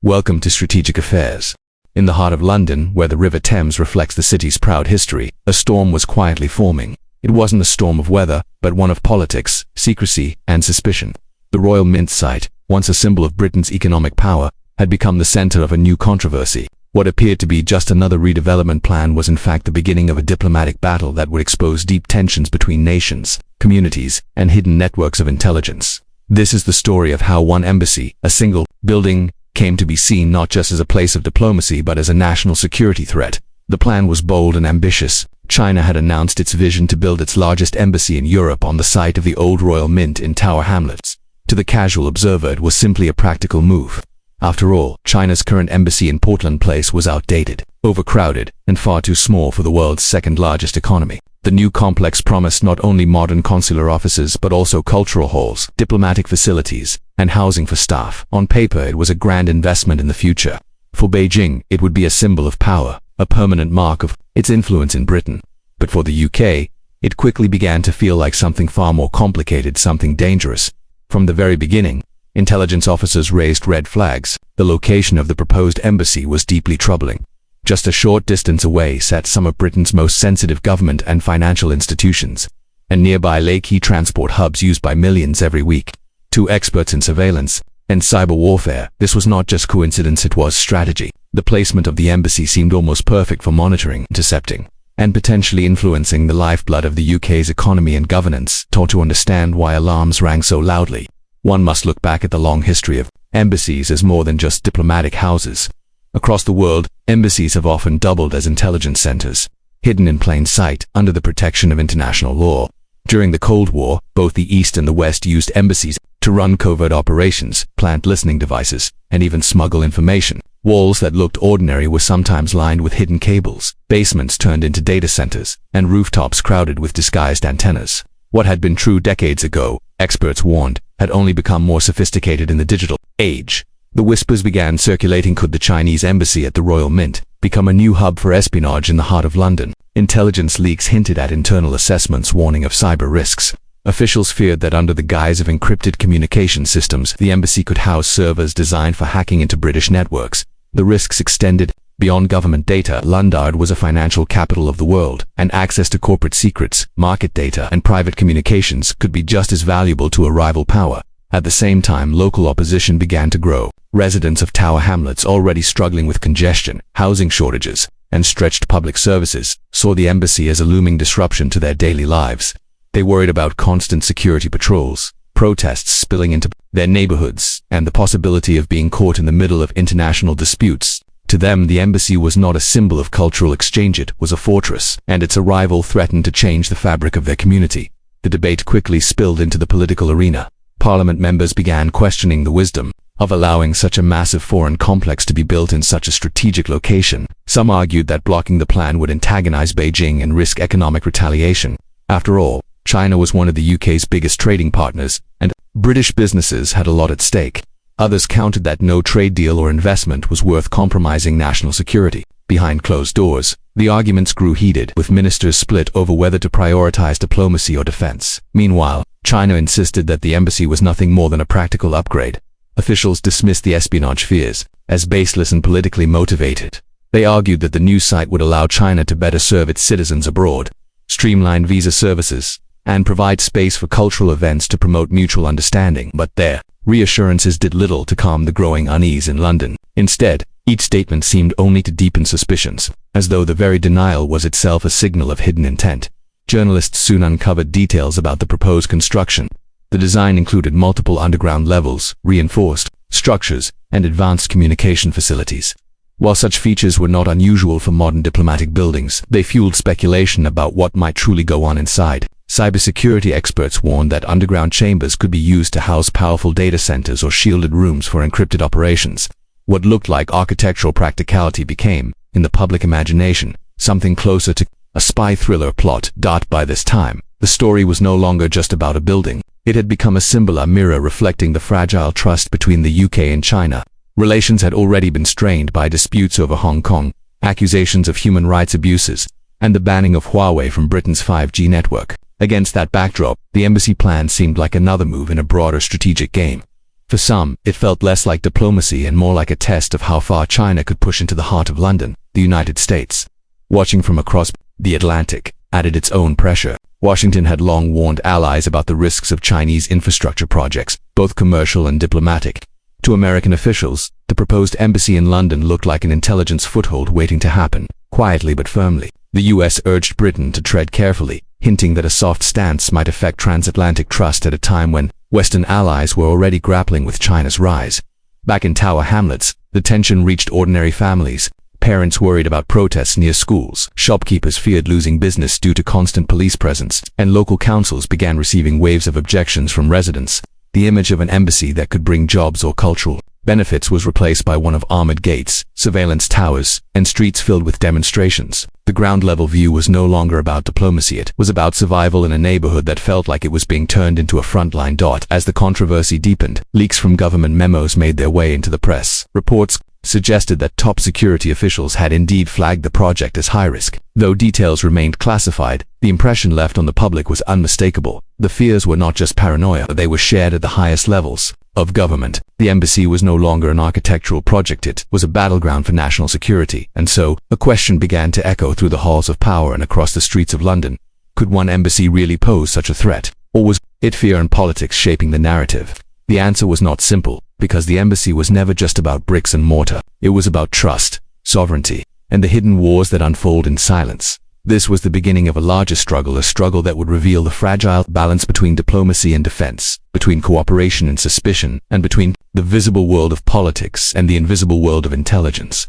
Welcome to Strategic Affairs. In the heart of London, where the River Thames reflects the city's proud history, a storm was quietly forming. It wasn't a storm of weather, but one of politics, secrecy, and suspicion. The Royal Mint site, once a symbol of Britain's economic power, had become the center of a new controversy. What appeared to be just another redevelopment plan was in fact the beginning of a diplomatic battle that would expose deep tensions between nations, communities, and hidden networks of intelligence. This is the story of how one embassy, a single building, came to be seen not just as a place of diplomacy but as a national security threat. The plan was bold and ambitious. China had announced its vision to build its largest embassy in Europe on the site of the old Royal Mint in Tower Hamlets. To the casual observer, it was simply a practical move. After all, China's current embassy in Portland Place was outdated, overcrowded, and far too small for the world's second-largest economy. The new complex promised not only modern consular offices but also cultural halls, diplomatic facilities, and housing for staff. On paper, it was a grand investment in the future. For Beijing, it would be a symbol of power, a permanent mark of its influence in Britain. But for the UK, it quickly began to feel like something far more complicated, something dangerous. From the very beginning, intelligence officers raised red flags. The location of the proposed embassy was deeply troubling. Just a short distance away sat some of Britain's most sensitive government and financial institutions, and nearby lay key transport hubs used by millions every week. Two experts in surveillance and cyber warfare, this was not just coincidence, it was strategy. The placement of the embassy seemed almost perfect for monitoring, intercepting, and potentially influencing the lifeblood of the UK's economy and governance. To understand why alarms rang so loudly, one must look back at the long history of embassies as more than just diplomatic houses. Across the world, embassies have often doubled as intelligence centers, hidden in plain sight under the protection of international law. During the Cold War, both the East and the West used embassies to run covert operations, plant listening devices, and even smuggle information. Walls that looked ordinary were sometimes lined with hidden cables, basements turned into data centers, and rooftops crowded with disguised antennas. What had been true decades ago, experts warned, had only become more sophisticated in the digital age. The whispers began circulating: could the Chinese embassy at the Royal Mint become a new hub for espionage in the heart of London? Intelligence leaks hinted at internal assessments warning of cyber risks. Officials feared that under the guise of encrypted communication systems, the embassy could house servers designed for hacking into British networks. The risks extended beyond government data. London was a financial capital of the world, and access to corporate secrets, market data, and private communications could be just as valuable to a rival power. At the same time, local opposition began to grow. Residents of Tower Hamlets, already struggling with congestion, housing shortages, and stretched public services, saw the embassy as a looming disruption to their daily lives. They worried about constant security patrols, protests spilling into their neighborhoods, and the possibility of being caught in the middle of international disputes. To them, the embassy was not a symbol of cultural exchange, it was a fortress, and its arrival threatened to change the fabric of their community. The debate quickly spilled into the political arena. Parliament members began questioning the wisdom of allowing such a massive foreign complex to be built in such a strategic location. Some argued that blocking the plan would antagonize Beijing and risk economic retaliation. After all, China was one of the UK's biggest trading partners, and British businesses had a lot at stake. Others countered that no trade deal or investment was worth compromising national security. Behind closed doors, the arguments grew heated, with ministers split over whether to prioritize diplomacy or defense. Meanwhile, China insisted that the embassy was nothing more than a practical upgrade. Officials dismissed the espionage fears as baseless and politically motivated. They argued that the new site would allow China to better serve its citizens abroad, streamline visa services, and provide space for cultural events to promote mutual understanding. But their reassurances did little to calm the growing unease in London. Instead, each statement seemed only to deepen suspicions, as though the very denial was itself a signal of hidden intent. Journalists soon uncovered details about the proposed construction. The design included multiple underground levels, reinforced structures, and advanced communication facilities. While such features were not unusual for modern diplomatic buildings, they fueled speculation about what might truly go on inside. Cybersecurity experts warned that underground chambers could be used to house powerful data centers or shielded rooms for encrypted operations. What looked like architectural practicality became, in the public imagination, something closer to a spy thriller plot. By this time, the story was no longer just about a building. It had become a symbol, a mirror reflecting the fragile trust between the UK and China. Relations had already been strained by disputes over Hong Kong, accusations of human rights abuses, and the banning of Huawei from Britain's 5G network. Against that backdrop, the embassy plan seemed like another move in a broader strategic game. For some, it felt less like diplomacy and more like a test of how far China could push into the heart of London, the United States. Watching from across the Atlantic added its own pressure. Washington had long warned allies about the risks of Chinese infrastructure projects, both commercial and diplomatic. To American officials, the proposed embassy in London looked like an intelligence foothold waiting to happen, quietly but firmly. The US urged Britain to tread carefully, hinting that a soft stance might affect transatlantic trust at a time when Western allies were already grappling with China's rise. Back in Tower Hamlets, the tension reached ordinary families. Parents worried about protests near schools, shopkeepers feared losing business due to constant police presence, and local councils began receiving waves of objections from residents. The image of an embassy that could bring jobs or cultural benefits was replaced by one of armored gates, surveillance towers, and streets filled with demonstrations. The ground-level view was no longer about diplomacy. It was about survival in a neighborhood that felt like it was being turned into a frontline dot. As the controversy deepened, leaks from government memos made their way into the press. Reports suggested that top security officials had indeed flagged the project as high risk. Though details remained classified, the impression left on the public was unmistakable. The fears were not just paranoia, they were shared at the highest levels of government. The embassy was no longer an architectural project, it was a battleground for national security. And so, a question began to echo through the halls of power and across the streets of London. Could one embassy really pose such a threat? Or was it fear and politics shaping the narrative? The answer was not simple, because the embassy was never just about bricks and mortar. It was about trust, sovereignty, and the hidden wars that unfold in silence. This was the beginning of a larger struggle, a struggle that would reveal the fragile balance between diplomacy and defense, between cooperation and suspicion, and between the visible world of politics and the invisible world of intelligence.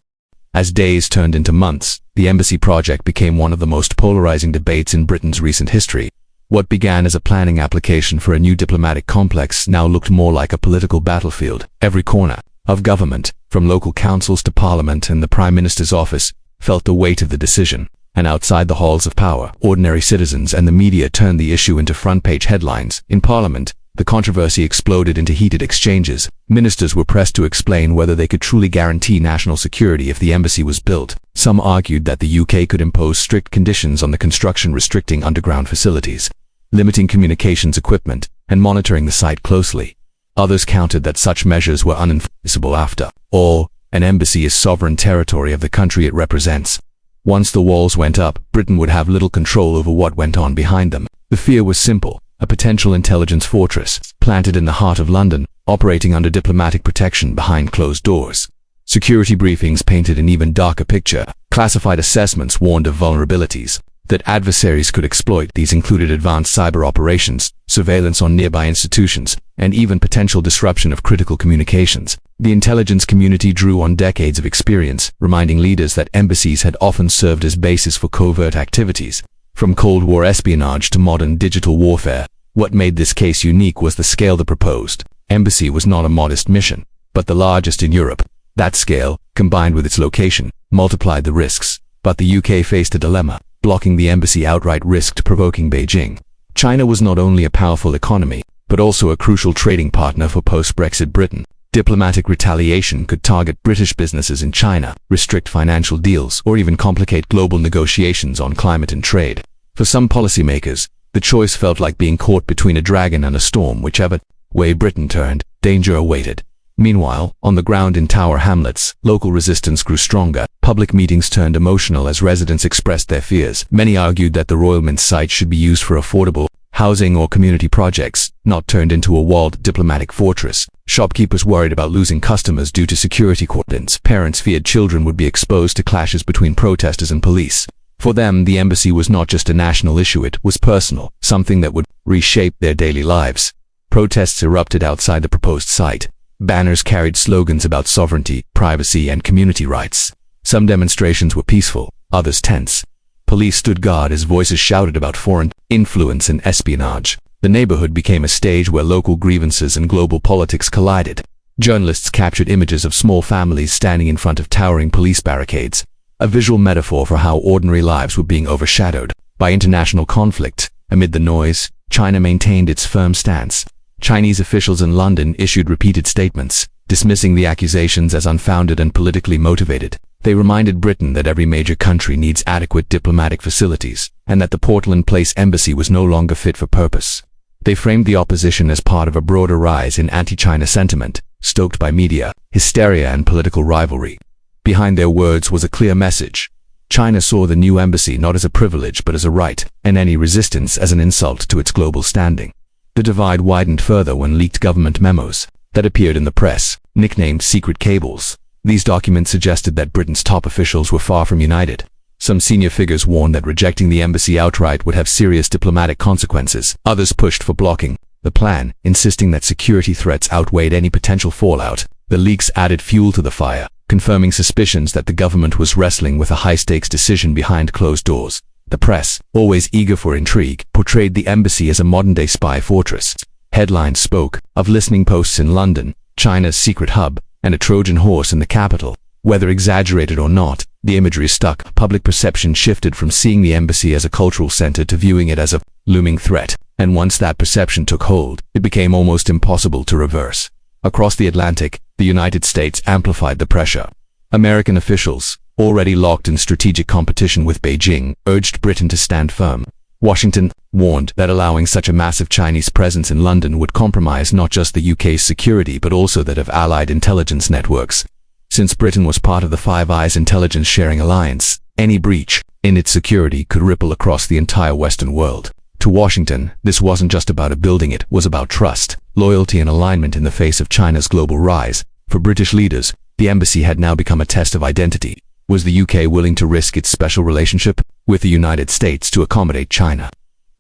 As days turned into months, the embassy project became one of the most polarizing debates in Britain's recent history. What began as a planning application for a new diplomatic complex now looked more like a political battlefield. Every corner of government, from local councils to Parliament and the Prime Minister's office, felt the weight of the decision. And outside the halls of power, ordinary citizens and the media turned the issue into front-page headlines. In Parliament, the controversy exploded into heated exchanges. Ministers were pressed to explain whether they could truly guarantee national security if the embassy was built. Some argued that the UK could impose strict conditions on the construction, restricting underground facilities, limiting communications equipment, and monitoring the site closely. Others countered that such measures were unenforceable. After all, an embassy is sovereign territory of the country it represents. Once the walls went up, Britain would have little control over what went on behind them. The fear was simple: a potential intelligence fortress, planted in the heart of London, operating under diplomatic protection behind closed doors. Security briefings painted an even darker picture. Classified assessments warned of vulnerabilities that adversaries could exploit. These included advanced cyber operations, surveillance on nearby institutions, and even potential disruption of critical communications. The intelligence community drew on decades of experience, reminding leaders that embassies had often served as bases for covert activities, from Cold War espionage to modern digital warfare. What made this case unique was the scale. The proposed embassy was not a modest mission, but the largest in Europe. That scale, combined with its location, multiplied the risks. But the UK faced a dilemma. Blocking the embassy outright risked provoking Beijing. China was not only a powerful economy, but also a crucial trading partner for post-Brexit Britain. Diplomatic retaliation could target British businesses in China, restrict financial deals, or even complicate global negotiations on climate and trade. For some policymakers, the choice felt like being caught between a dragon and a storm. Whichever way Britain turned, danger awaited. Meanwhile, on the ground in Tower Hamlets, local resistance grew stronger. Public meetings turned emotional as residents expressed their fears. Many argued that the Royal Mint site should be used for affordable housing or community projects, not turned into a walled diplomatic fortress. Shopkeepers worried about losing customers due to security cordons. Parents feared children would be exposed to clashes between protesters and police. For them, the embassy was not just a national issue, it was personal, something that would reshape their daily lives. Protests erupted outside the proposed site. Banners carried slogans about sovereignty, privacy, and community rights. Some demonstrations were peaceful, others tense. Police stood guard as voices shouted about foreign influence and espionage. The neighborhood became a stage where local grievances and global politics collided. Journalists captured images of small families standing in front of towering police barricades, a visual metaphor for how ordinary lives were being overshadowed by international conflict. Amid the noise, China maintained its firm stance. Chinese officials in London issued repeated statements, dismissing the accusations as unfounded and politically motivated. They reminded Britain that every major country needs adequate diplomatic facilities, and that the Portland Place embassy was no longer fit for purpose. They framed the opposition as part of a broader rise in anti-China sentiment, stoked by media, hysteria and political rivalry. Behind their words was a clear message. China saw the new embassy not as a privilege but as a right, and any resistance as an insult to its global standing. The divide widened further when leaked government memos that appeared in the press, nicknamed secret cables. These documents suggested that Britain's top officials were far from united. Some senior figures warned that rejecting the embassy outright would have serious diplomatic consequences. Others pushed for blocking the plan, insisting that security threats outweighed any potential fallout. The leaks added fuel to the fire, confirming suspicions that the government was wrestling with a high-stakes decision behind closed doors. The press, always eager for intrigue, portrayed the embassy as a modern-day spy fortress. Headlines spoke of listening posts in London, China's secret hub, and a Trojan horse in the capital. Whether exaggerated or not, the imagery stuck. Public perception shifted from seeing the embassy as a cultural center to viewing it as a looming threat. And once that perception took hold, it became almost impossible to reverse. Across the Atlantic, the United States amplified the pressure. American officials, already locked in strategic competition with Beijing, urged Britain to stand firm. Washington warned that allowing such a massive Chinese presence in London would compromise not just the UK's security but also that of allied intelligence networks. Since Britain was part of the Five Eyes intelligence-sharing alliance, any breach in its security could ripple across the entire Western world. To Washington, this wasn't just about building, it was about trust, loyalty and alignment in the face of China's global rise. For British leaders, the embassy had now become a test of identity. Was the UK willing to risk its special relationship with the United States to accommodate China?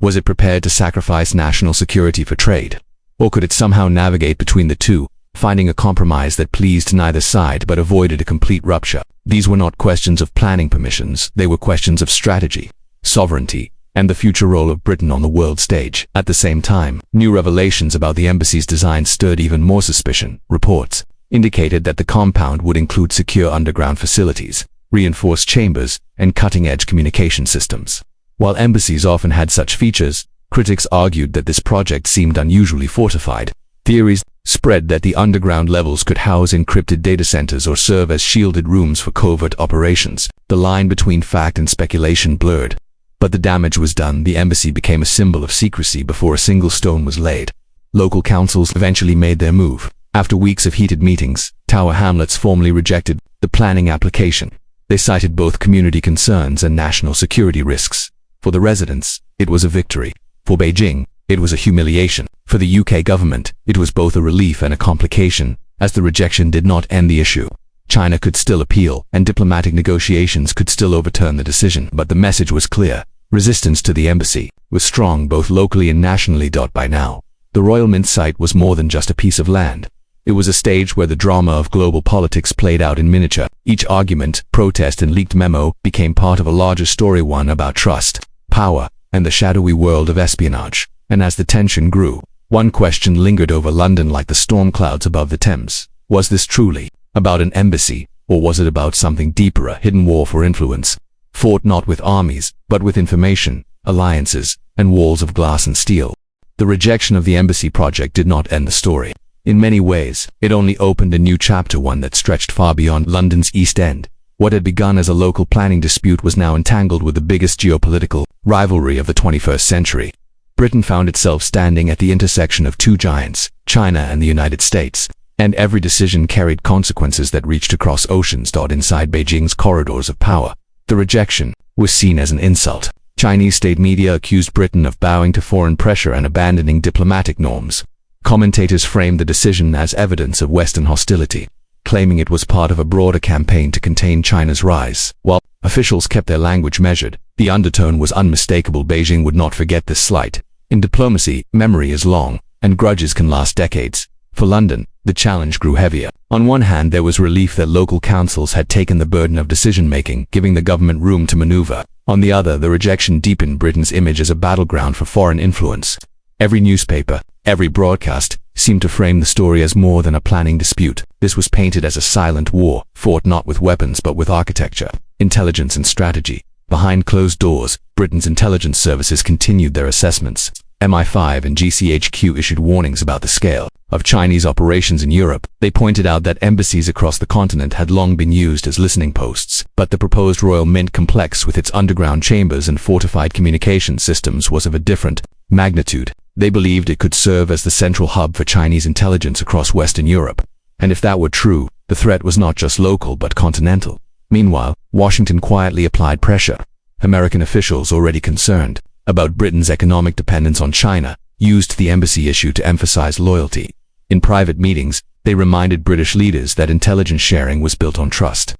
Was it prepared to sacrifice national security for trade? Or could it somehow navigate between the two, finding a compromise that pleased neither side but avoided a complete rupture? These were not questions of planning permissions, they were questions of strategy, sovereignty, and the future role of Britain on the world stage. At the same time, new revelations about the embassy's design stirred even more suspicion. Reports indicated that the compound would include secure underground facilities, reinforced chambers, and cutting-edge communication systems. While embassies often had such features, critics argued that this project seemed unusually fortified. Theories spread that the underground levels could house encrypted data centers or serve as shielded rooms for covert operations. The line between fact and speculation blurred. But the damage was done. The embassy became a symbol of secrecy before a single stone was laid. Local councils eventually made their move. After weeks of heated meetings, Tower Hamlets formally rejected the planning application. They cited both community concerns and national security risks. For the residents, it was a victory. For Beijing, it was a humiliation. For the UK government, it was both a relief and a complication, as the rejection did not end the issue. China could still appeal, and diplomatic negotiations could still overturn the decision, but the message was clear. Resistance to the embassy was strong both locally and nationally. By now, the Royal Mint site was more than just a piece of land. It was a stage where the drama of global politics played out in miniature. Each argument, protest and leaked memo became part of a larger story, one about trust, power, and the shadowy world of espionage. And as the tension grew, one question lingered over London like the storm clouds above the Thames. Was this truly about an embassy, or was it about something deeper, a hidden war for influence, fought not with armies, but with information, alliances, and walls of glass and steel? The rejection of the embassy project did not end the story. In many ways, it only opened a new chapter, one that stretched far beyond London's East End. What had begun as a local planning dispute was now entangled with the biggest geopolitical rivalry of the 21st century. Britain found itself standing at the intersection of two giants, China and the United States, and every decision carried consequences that reached across oceans. Inside Beijing's corridors of power, the rejection was seen as an insult. Chinese state media accused Britain of bowing to foreign pressure and abandoning diplomatic norms. Commentators framed the decision as evidence of Western hostility, claiming it was part of a broader campaign to contain China's rise. While officials kept their language measured, the undertone was unmistakable. Beijing would not forget this slight. In diplomacy, memory is long, and grudges can last decades. For London, the challenge grew heavier. On one hand, there was relief that local councils had taken the burden of decision-making, giving the government room to maneuver. On the other, the rejection deepened Britain's image as a battleground for foreign influence. Every newspaper, every broadcast, seemed to frame the story as more than a planning dispute. This was painted as a silent war, fought not with weapons but with architecture, intelligence and strategy. Behind closed doors, Britain's intelligence services continued their assessments. MI5 and GCHQ issued warnings about the scale of Chinese operations in Europe. They pointed out that embassies across the continent had long been used as listening posts, but the proposed Royal Mint complex with its underground chambers and fortified communication systems was of a different magnitude. They believed it could serve as the central hub for Chinese intelligence across Western Europe. And if that were true, the threat was not just local but continental. Meanwhile, Washington quietly applied pressure. American officials, already concerned about Britain's economic dependence on China, used the embassy issue to emphasize loyalty. In private meetings, they reminded British leaders that intelligence sharing was built on trust.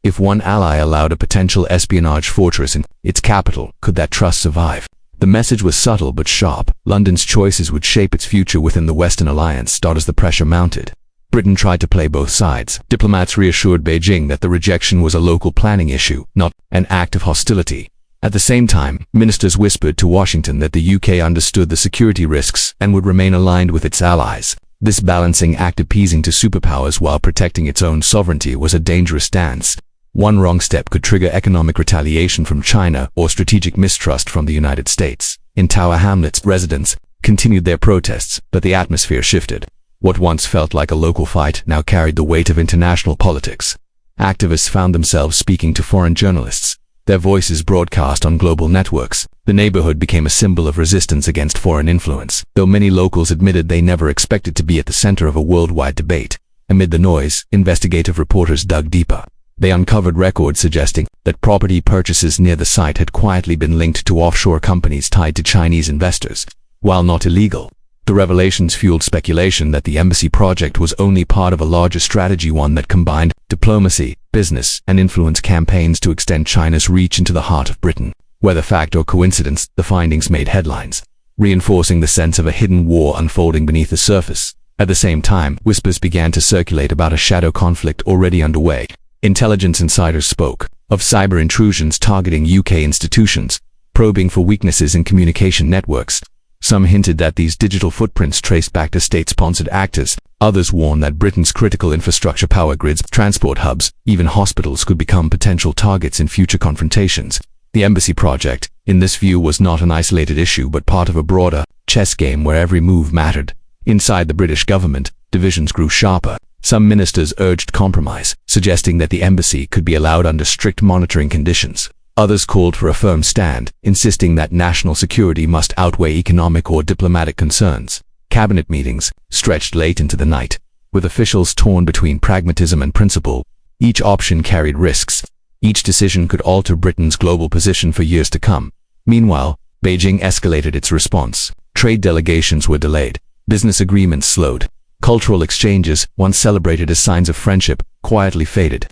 If one ally allowed a potential espionage fortress in its capital, could that trust survive? The message was subtle but sharp. London's choices would shape its future within the Western alliance. As the pressure mounted, Britain tried to play both sides. Diplomats reassured Beijing that the rejection was a local planning issue, not an act of hostility. At the same time, ministers whispered to Washington that the UK understood the security risks and would remain aligned with its allies. This balancing act, appeasing to superpowers while protecting its own sovereignty, was a dangerous dance. One wrong step could trigger economic retaliation from China or strategic mistrust from the United States. In Tower Hamlets, residents continued their protests, but the atmosphere shifted. What once felt like a local fight now carried the weight of international politics. Activists found themselves speaking to foreign journalists, their voices broadcast on global networks. The neighborhood became a symbol of resistance against foreign influence, though many locals admitted they never expected to be at the center of a worldwide debate. Amid the noise, investigative reporters dug deeper. They uncovered records suggesting that property purchases near the site had quietly been linked to offshore companies tied to Chinese investors. While not illegal, the revelations fueled speculation that the embassy project was only part of a larger strategy, one that combined diplomacy, business, and influence campaigns to extend China's reach into the heart of Britain. Whether fact or coincidence, the findings made headlines, reinforcing the sense of a hidden war unfolding beneath the surface. At the same time, whispers began to circulate about a shadow conflict already underway. Intelligence insiders spoke of cyber intrusions targeting UK institutions, probing for weaknesses in communication networks. Some hinted that these digital footprints traced back to state-sponsored actors. Others warned that Britain's critical infrastructure, power grids, transport hubs, even hospitals could become potential targets in future confrontations. The embassy project, in this view, was not an isolated issue but part of a broader chess game where every move mattered. Inside the British government, divisions grew sharper. Some ministers urged compromise, suggesting that the embassy could be allowed under strict monitoring conditions. Others called for a firm stand, insisting that national security must outweigh economic or diplomatic concerns. Cabinet meetings stretched late into the night, with officials torn between pragmatism and principle. Each option carried risks. Each decision could alter Britain's global position for years to come. Meanwhile, Beijing escalated its response. Trade delegations were delayed. Business agreements slowed. Cultural exchanges, once celebrated as signs of friendship, quietly faded.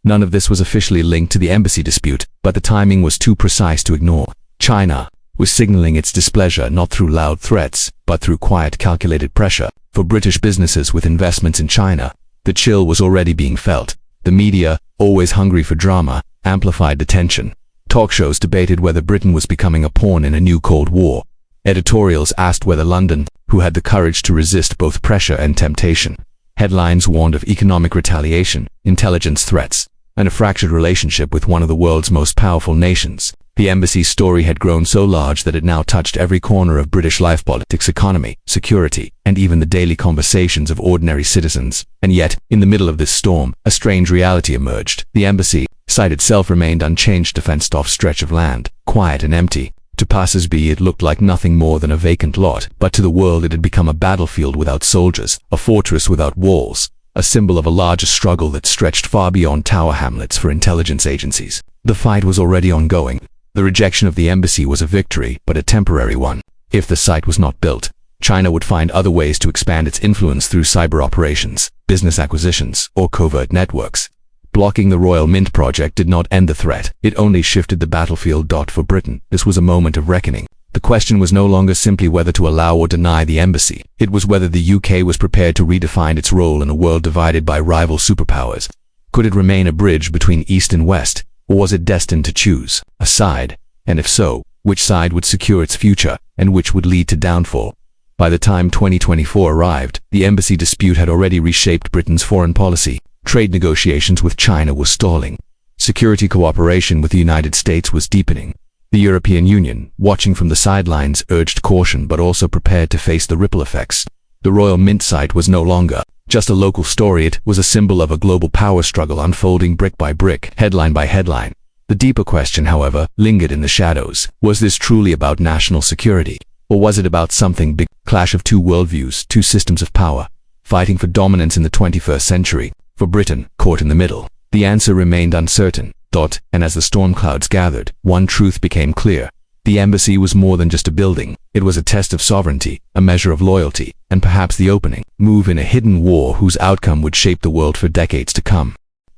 None of this was officially linked to the embassy dispute, but the timing was too precise to ignore. China was signaling its displeasure not through loud threats, but through quiet, calculated pressure. For British businesses with investments in China, the chill was already being felt. The media, always hungry for drama, amplified the tension. Talk shows debated whether Britain was becoming a pawn in a new Cold War. Editorials asked whether London, who had the courage to resist both pressure and temptation. Headlines warned of economic retaliation, intelligence threats, and a fractured relationship with one of the world's most powerful nations. The embassy's story had grown so large that it now touched every corner of British life, politics, economy, security, and even the daily conversations of ordinary citizens. And yet, in the middle of this storm, a strange reality emerged. The embassy site itself remained unchanged, a fenced-off stretch of land, quiet and empty. To passers-by it looked like nothing more than a vacant lot, but to the world it had become a battlefield without soldiers, a fortress without walls, a symbol of a larger struggle that stretched far beyond Tower Hamlets for intelligence agencies. The fight was already ongoing. The rejection of the embassy was a victory, but a temporary one. If the site was not built, China would find other ways to expand its influence through cyber operations, business acquisitions, or covert networks. Blocking the Royal Mint project did not end the threat, it only shifted the battlefield. For Britain, this was a moment of reckoning. The question was no longer simply whether to allow or deny the embassy. It was whether the UK was prepared to redefine its role in a world divided by rival superpowers. Could it remain a bridge between East and West, or was it destined to choose a side? And if so, which side would secure its future, and which would lead to downfall? By the time 2024 arrived, the embassy dispute had already reshaped Britain's foreign policy. Trade negotiations with China were stalling. Security cooperation with the United States was deepening. The European Union, watching from the sidelines, urged caution but also prepared to face the ripple effects. The Royal Mint site was no longer just a local story, it was a symbol of a global power struggle unfolding brick by brick, headline by headline. The deeper question, however, lingered in the shadows. Was this truly about national security? Or was it about something big, clash of two worldviews, two systems of power, fighting for dominance in the 21st century, for Britain, caught in the middle? The answer remained uncertain, and as the storm clouds gathered, one truth became clear. The embassy was more than just a building. It was a test of sovereignty, a measure of loyalty, and perhaps the opening move in a hidden war whose outcome would shape the world for decades to come.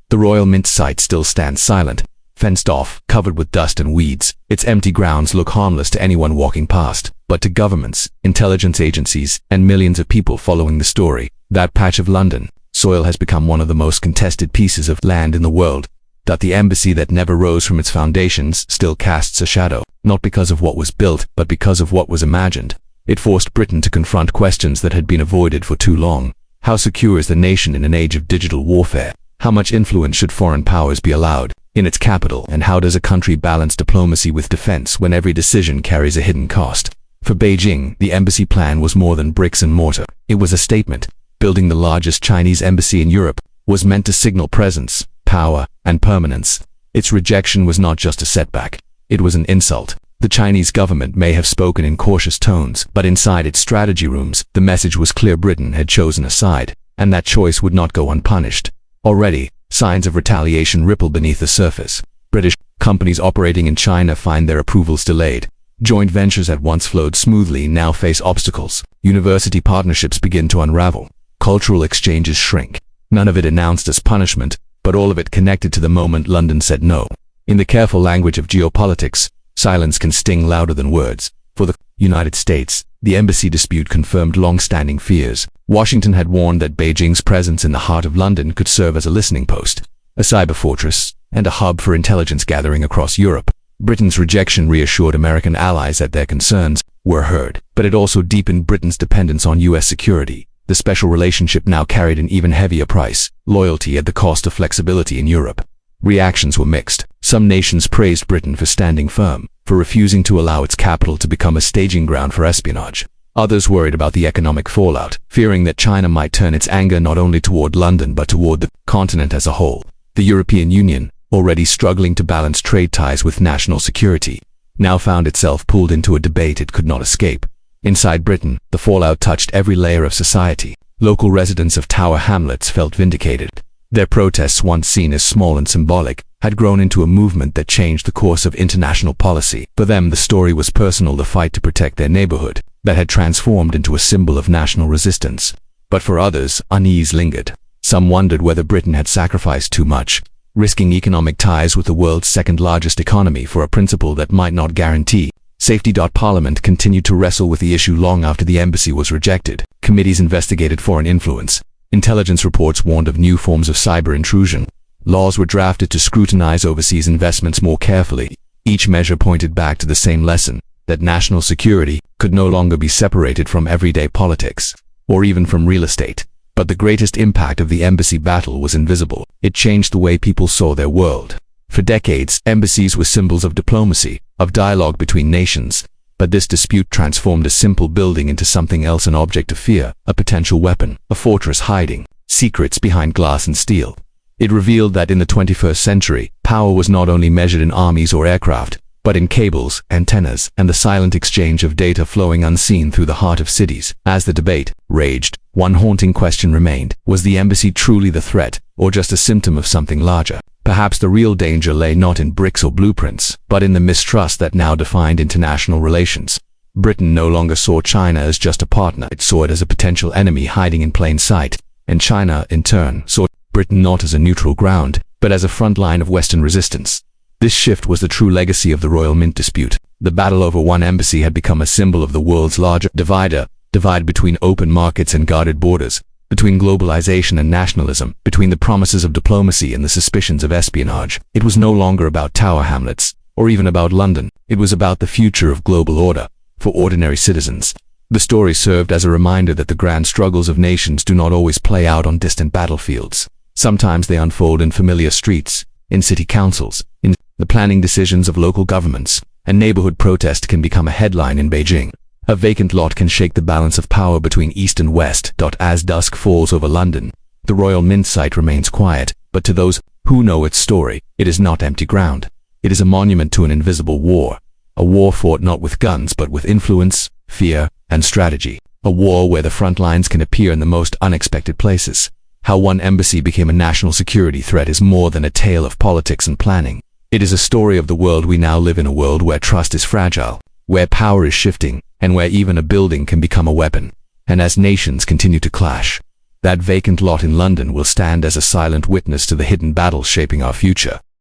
The Royal Mint site still stands silent, fenced off, covered with dust and weeds. Its empty grounds look harmless to anyone walking past, but to governments, intelligence agencies, and millions of people following the story, that patch of London soil has become one of the most contested pieces of land in the world. That the embassy that never rose from its foundations still casts a shadow, not because of what was built, but because of what was imagined. It forced Britain to confront questions that had been avoided for too long. How secure is the nation in an age of digital warfare? How much influence should foreign powers be allowed in its capital? And how does a country balance diplomacy with defense when every decision carries a hidden cost? For Beijing, the embassy plan was more than bricks and mortar. It was a statement. Building the largest Chinese embassy in Europe was meant to signal presence, power, and permanence. Its rejection was not just a setback. It was an insult. The Chinese government may have spoken in cautious tones, but inside its strategy rooms, the message was clear: Britain had chosen a side, and that choice would not go unpunished. Already, signs of retaliation ripple beneath the surface. British companies operating in China find their approvals delayed. Joint ventures that once flowed smoothly now face obstacles. University partnerships begin to unravel. Cultural exchanges shrink. None of it announced as punishment, but all of it connected to the moment London said no. In the careful language of geopolitics, silence can sting louder than words. For the United States, the embassy dispute confirmed long-standing fears. Washington had warned that Beijing's presence in the heart of London could serve as a listening post, a cyber fortress, and a hub for intelligence gathering across Europe. Britain's rejection reassured American allies that their concerns were heard, but it also deepened Britain's dependence on U.S. security. The special relationship now carried an even heavier price: loyalty at the cost of flexibility in Europe. Reactions were mixed. Some nations praised Britain for standing firm, for refusing to allow its capital to become a staging ground for espionage. Others worried about the economic fallout, fearing that China might turn its anger not only toward London but toward the continent as a whole. The European Union, already struggling to balance trade ties with national security, now found itself pulled into a debate it could not escape. Inside Britain, the fallout touched every layer of society. Local residents of Tower Hamlets felt vindicated. Their protests, once seen as small and symbolic, had grown into a movement that changed the course of international policy. For them, the story was personal, the fight to protect their neighborhood, that had transformed into a symbol of national resistance. But for others, unease lingered. Some wondered whether Britain had sacrificed too much, risking economic ties with the world's second-largest economy for a principle that might not guarantee safety. Parliament continued to wrestle with the issue long after the embassy was rejected. Committees investigated foreign influence. Intelligence reports warned of new forms of cyber intrusion. Laws were drafted to scrutinize overseas investments more carefully. Each measure pointed back to the same lesson, that national security could no longer be separated from everyday politics, or even from real estate. But the greatest impact of the embassy battle was invisible. It changed the way people saw their world. For decades, embassies were symbols of diplomacy, of dialogue between nations. But this dispute transformed a simple building into something else: an object of fear, a potential weapon, a fortress hiding secrets behind glass and steel. It revealed that in the 21st century, power was not only measured in armies or aircraft, but in cables, antennas, and the silent exchange of data flowing unseen through the heart of cities. As the debate raged, one haunting question remained: was the embassy truly the threat, or just a symptom of something larger? Perhaps the real danger lay not in bricks or blueprints, but in the mistrust that now defined international relations. Britain no longer saw China as just a partner. It saw it as a potential enemy hiding in plain sight. And China, in turn, saw Britain not as a neutral ground, but as a front line of Western resistance. This shift was the true legacy of the Royal Mint dispute. The battle over one embassy had become a symbol of the world's larger divide between open markets and guarded borders, between globalization and nationalism, between the promises of diplomacy and the suspicions of espionage. It was no longer about Tower Hamlets, or even about London. It was about the future of global order, for ordinary citizens. The story served as a reminder that the grand struggles of nations do not always play out on distant battlefields. Sometimes they unfold in familiar streets, in city councils, in the planning decisions of local governments. A neighborhood protest can become a headline in Beijing. A vacant lot can shake the balance of power between East and West. As dusk falls over London, the Royal Mint site remains quiet, but to those who know its story, it is not empty ground. It is a monument to an invisible war, a war fought not with guns but with influence, fear, and strategy. A war where the front lines can appear in the most unexpected places. How one embassy became a national security threat is more than a tale of politics and planning. It is a story of the world we now live in, a world where trust is fragile, where power is shifting, and where even a building can become a weapon. And as nations continue to clash, that vacant lot in London will stand as a silent witness to the hidden battles shaping our future.